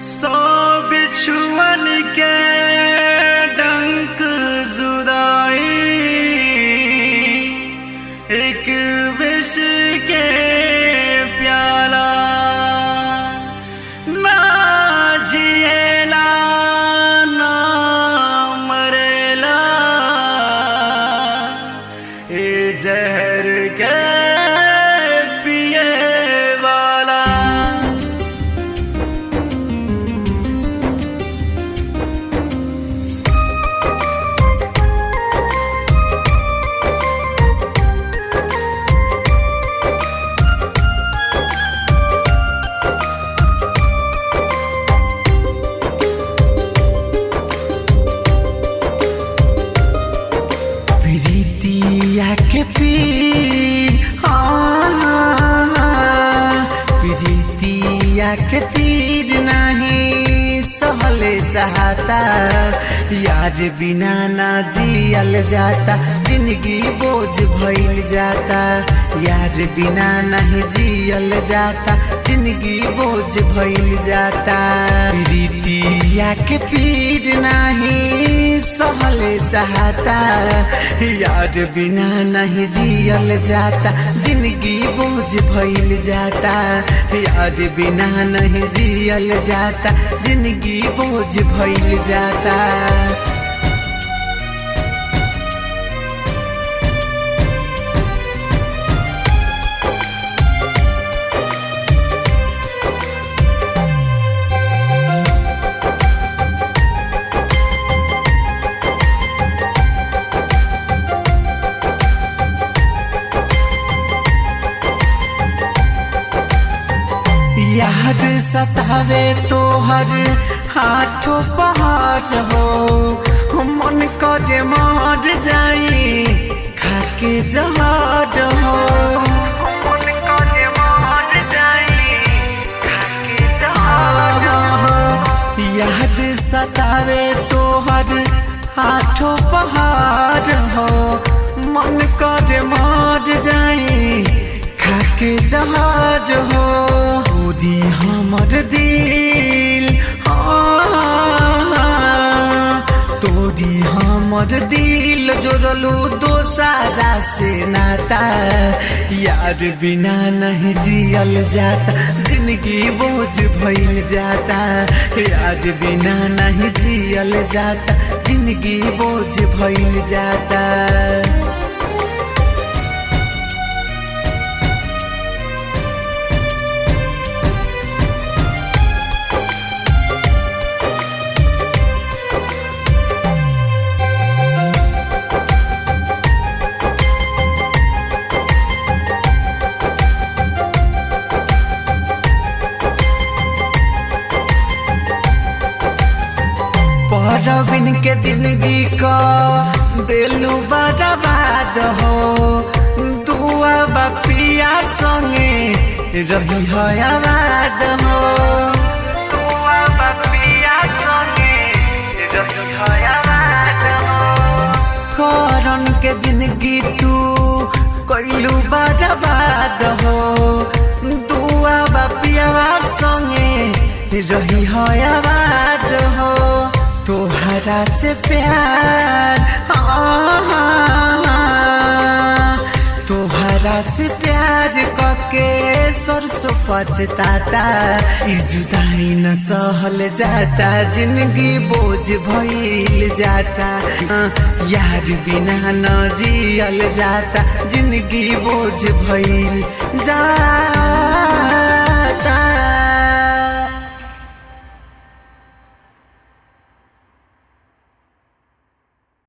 सौ बिछुअन के डंक जुदाई, एक विष के प्याला ना जिएला ना मरेला, ए जहर के पिए वाला। प्रीतिया के पीर, प्रीतिया के पीर नहीं सहले सहाता, यार बिना ना जियल जाता, जिंदगी बोझ भइल जाता, यार बिना नहीं जियल जाता, जिंदगी बोझ भइल जाता। प्रीतिया के पीर नहीं सहले सहाता, यार बिना नहीं जियल जाता, जिंदगी बोझ भइल जाता, यार बिना नहीं जियल जाता, जिंदगी बोझ भइल जाता। याद सतावे तो हर हाथों पहाड़ हो, मन करे मार जाई खाके जहाज हो, मन करे मार जाई खाके जहाज हो। याद सतावे तो हर हाथों पहाड़ हो, मन करे मार जाई खाके जहाज हो। तोरी हमर दिल, तोरी हमर दिल जोड़लू दोसारा से नाता, यार बिना नहीं जियल जाता, जिंदगी बोझ भइल जाता, यार बिना नहीं जियल जाता, जिंदगी बोझ भइल जाता। परवीन के जिंदगी को दिलू बर्बाद हो, दुआ बापिया संगे रही है आबाद हो, दुआ बापिया संगे रही है आबाद हो। करण के जिंदगी तू कइलू बर्बाद हो, दुआ बापिया संगे रही है आबाद हो। तोहरा से प्यार, तोहरा से प्यार कके सरसों पछताता, ई जुदाई न सहल जाता, जिंदगी बोझ भइल जाता, यार बिना न जियल जाता, जिंदगी बोझ भइल जाता।